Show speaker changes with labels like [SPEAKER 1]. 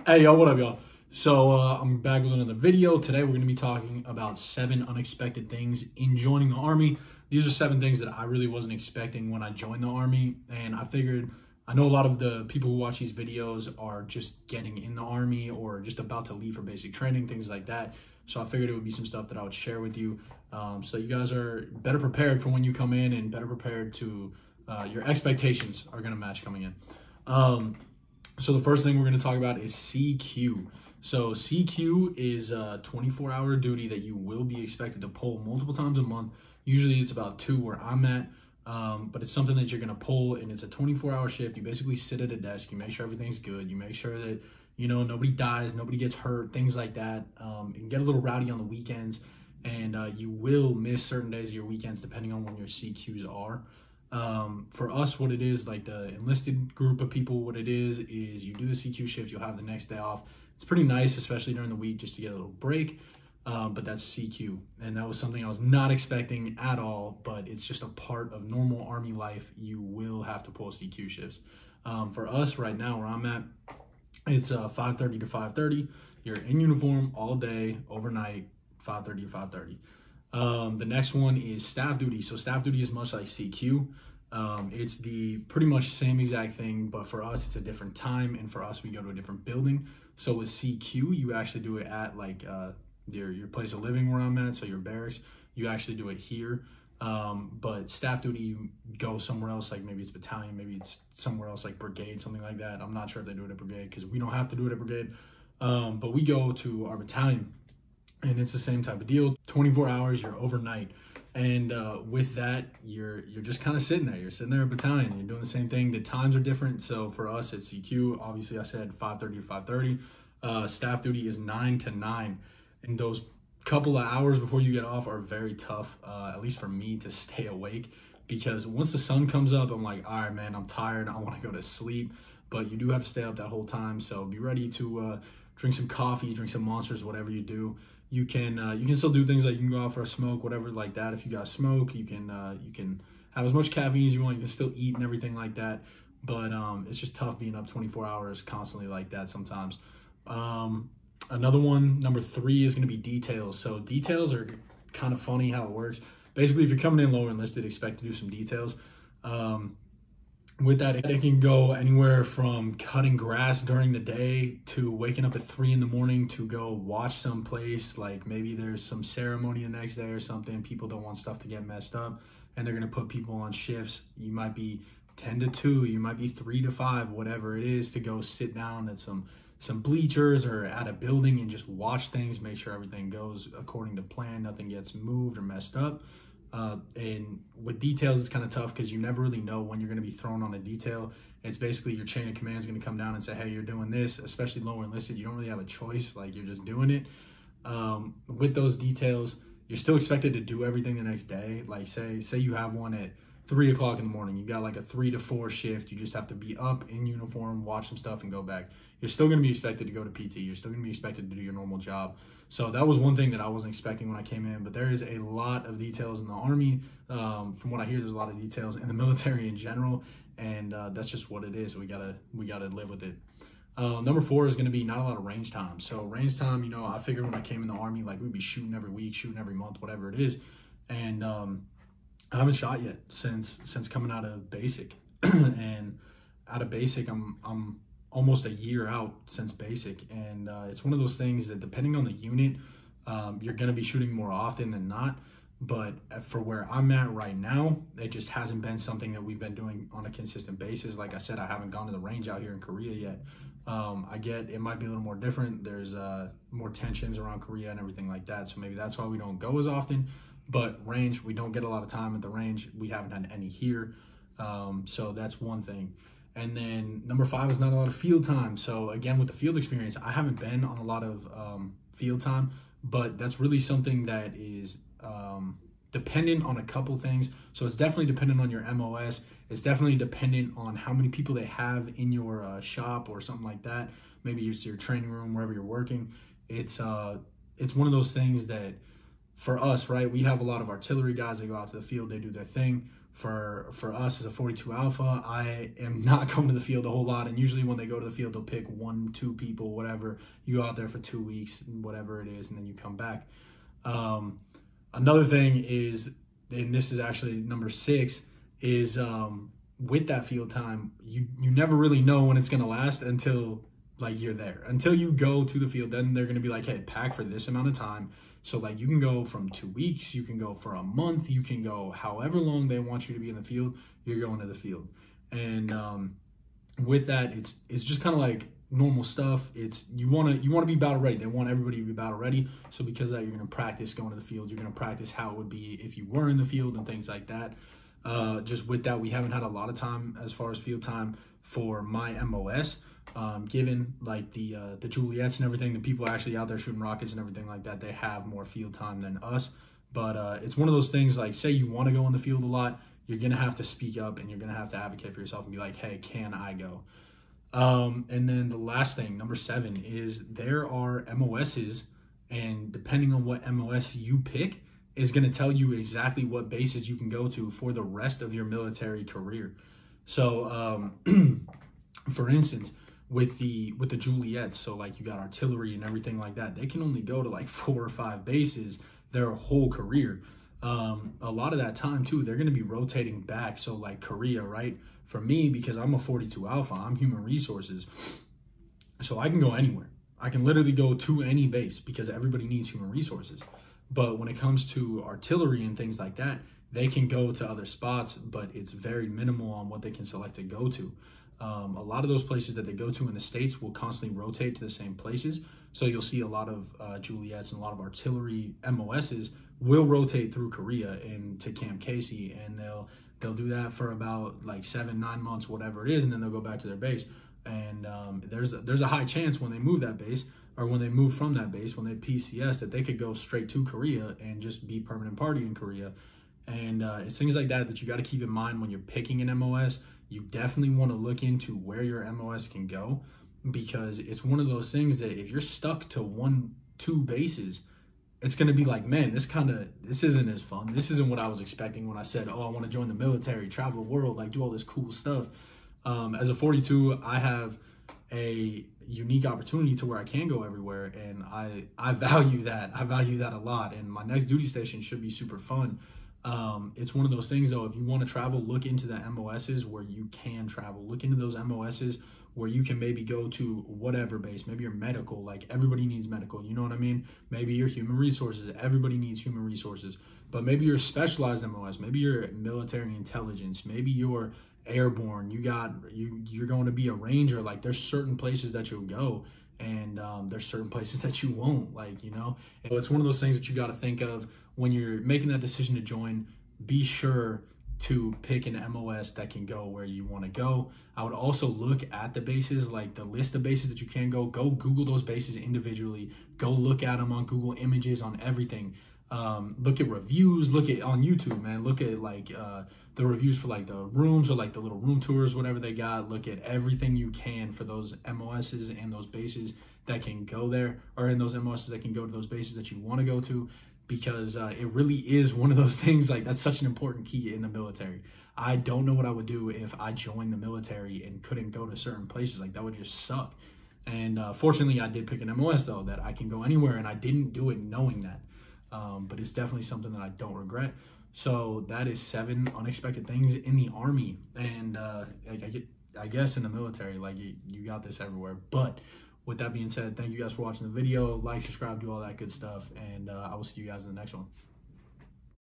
[SPEAKER 1] Hey, yo, what up, y'all? So, I'm back with another video. Today, we're going to be talking about 7 unexpected things in joining the Army. These are 7 things that I really wasn't expecting when I joined the Army. And I figured, I know a lot of the people who watch these videos are just getting in the Army or just about to leave for basic training, things like that. So I figured it would be some stuff that I would share with you so you guys are better prepared for when you come in and better prepared to, your expectations are going to match coming in. So the first thing we're going to talk about is CQ. So CQ is a 24-hour duty that you will be expected to pull multiple times a month. Usually it's about 2 where I'm at, but it's something that you're going to pull, and it's a 24-hour shift. You basically sit at a desk. You make sure everything's good. You make sure that, you know, nobody dies, nobody gets hurt, things like that. It can get a little rowdy on the weekends, and you will miss certain days of your weekends depending on when your CQs are. For us, what it is, like the enlisted group of people, what it is you do the CQ shift, you'll have the next day off. It's pretty nice, especially during the week, just to get a little break. But that's CQ, and that was something I was not expecting at all, but it's just a part of normal Army life. You will have to pull CQ shifts. For us right now, where I'm at, it's 5:30 to 5:30. You're in uniform all day, overnight, 5:30 to 5:30. The next one is staff duty. So staff duty is much like CQ. It's the pretty much same exact thing, but for us, it's a different time. And for us, we go to a different building. So with CQ, you actually do it at like your place of living where I'm at. So your barracks, you actually do it here. But staff duty, you go somewhere else, like maybe it's battalion, maybe it's somewhere else like brigade, something like that. I'm not sure if they do it at brigade because we don't have to do it at brigade. But we go to our battalion. And it's the same type of deal. 24 hours, you're overnight. And with that, you're just kind of sitting there. You're sitting there at battalion. You're doing the same thing. The times are different. So for us, it's CQ. Obviously, I said 5:30 to 5:30. Staff duty is 9 to 9. And those couple of hours before you get off are very tough, at least for me, to stay awake. Because once the sun comes up, I'm like, all right, man, I'm tired. I want to go to sleep. But you do have to stay up that whole time. So be ready to drink some coffee, drink some Monsters, whatever you do. You can still do things like you can go out for a smoke, whatever like that. If you got smoke, you can have as much caffeine as you want. You can still eat and everything like that. But it's just tough being up 24 hours constantly like that sometimes. Another one, number 3, is going to be details. So details are kind of funny how it works. Basically, if you're coming in lower enlisted, expect to do some details. With that, it can go anywhere from cutting grass during the day to waking up at 3 in the morning to go watch someplace. Like maybe there's some ceremony the next day or something. People don't want stuff to get messed up, and they're going to put people on shifts. You might be 10 to 2, you might be 3 to 5, whatever it is, to go sit down at some bleachers or at a building and just watch things, make sure everything goes according to plan, nothing gets moved or messed up. And with details, it's kind of tough because you never really know when you're going to be thrown on a detail. It's basically your chain of command is going to come down and say, hey, you're doing this, especially lower enlisted. You don't really have a choice. Like, you're just doing it. With those details, you're still expected to do everything the next day. Like say you have one at 3 o'clock in the morning. You got like a 3 to 4 shift. You just have to be up in uniform, watch some stuff, and go back. You're still going to be expected to go to PT. You're still going to be expected to do your normal job. So that was one thing that I wasn't expecting when I came in. But there is a lot of details in the Army. From what I hear, there's a lot of details in the military in general, and that's just what it is. We gotta live with it. Number 4 is going to be not a lot of range time. So range time, you know, I figured when I came in the Army, like we'd be shooting every week, shooting every month, whatever it is, and I haven't shot yet since coming out of basic. And out of basic, I'm almost a year out since basic, and it's one of those things that depending on the unit, you're going to be shooting more often than not. But for where I'm at right now, it just hasn't been something that we've been doing on a consistent basis. Like I said, I haven't gone to the range out here in Korea yet. I get it might be a little more different. There's more tensions around Korea and everything like that, so maybe that's why we don't go as often. But range, we don't get a lot of time at the range. We haven't had any here. So that's one thing. And then number 5 is not a lot of field time. So again, with the field experience, I haven't been on a lot of field time, but that's really something that is dependent on a couple things. So it's definitely dependent on your MOS. It's definitely dependent on how many people they have in your shop or something like that. Maybe it's your training room, wherever you're working. It's one of those things that for us, right, we have a lot of artillery guys that go out to the field, they do their thing. for us as a 42 Alpha, I am not going to the field a whole lot. And usually when they go to the field, they'll pick 1-2 people, whatever. You go out there for 2 weeks, whatever it is, and then you come back. Another thing is, and this is actually number 6, is with that field time, you never really know when it's going to last until like you're there. Until you go to the field, then they're going to be like, hey, pack for this amount of time. So like you can go from 2 weeks, you can go for a month, you can go however long they want you to be in the field, you're going to the field. And with that, it's just kind of like normal stuff. It's you want to be battle ready. They want everybody to be battle ready. So because of that, you're going to practice going to the field. You're going to practice how it would be if you were in the field and things like that. Just with that, we haven't had a lot of time as far as field time for my MOS. Given like the Juliets and everything, the people actually out there shooting rockets and everything like that, they have more field time than us. But it's one of those things, like say you want to go in the field a lot, you're going to have to speak up and you're going to have to advocate for yourself and be like, hey, can I go? And then the last thing, number 7, is there are MOSs, and depending on what MOS you pick is going to tell you exactly what bases you can go to for the rest of your military career. So for instance, with the Juliets, so like you got artillery and everything like that, they can only go to like 4 or 5 bases their whole career. A lot of that time too, they're going to be rotating back. So like Korea, right? For me, because I'm a 42 Alpha, I'm human resources. So I can go anywhere. I can literally go to any base because everybody needs human resources. But when it comes to artillery and things like that, they can go to other spots, but it's very minimal on what they can select to go to. A lot of those places that they go to in the States will constantly rotate to the same places. So you'll see a lot of Juliets and a lot of artillery MOSs will rotate through Korea and to Camp Casey, and they'll do that for about like 7-9 months, whatever it is, and then they'll go back to their base. And there's a high chance when they move that base, or when they move from that base, when they PCS, that they could go straight to Korea and just be permanent party in Korea. And it's things like that you got to keep in mind when you're picking an MOS. You definitely want to look into where your MOS can go, because it's one of those things that if you're stuck to 1-2 bases, it's going to be like, man, this isn't as fun. This isn't what I was expecting when I said, oh, I want to join the military, travel the world, like do all this cool stuff. As a 42, I have a unique opportunity to where I can go everywhere, and I value that. I value that a lot, and my next duty station should be super fun. It's one of those things though, if you want to travel, look into the MOSs where you can travel. Look into those MOSs where you can maybe go to whatever base. Maybe you're medical, like everybody needs medical, you know what I mean? Maybe you're human resources, everybody needs human resources. But maybe you're specialized MOS, maybe you're military intelligence, maybe you're airborne, you're going to be a ranger. Like there's certain places that you'll go, and there's certain places that you won't, like, you know. And it's one of those things that you got to think of when you're making that decision to join. Be sure to pick an MOS that can go where you want to go. I would also look at the bases, like the list of bases that you can go Google those bases individually, go look at them on Google Images, on everything. Look at reviews, look at on YouTube, man, look at like the reviews for like the rooms, or like the little room tours, whatever they got. Look at everything you can for those MOSs and those bases that can go there, or in those MOSs that can go to those bases that you want to go to, because it really is one of those things, like that's such an important key in the military. I don't know what I would do if I joined the military and couldn't go to certain places. Like that would just suck. And fortunately I did pick an MOS though, that I can go anywhere, and I didn't do it knowing that. But it's definitely something that I don't regret. So that is 7 unexpected things in the Army. And I guess in the military, like you got this everywhere. But with that being said, thank you guys for watching the video. Like, subscribe, do all that good stuff. And I will see you guys in the next one.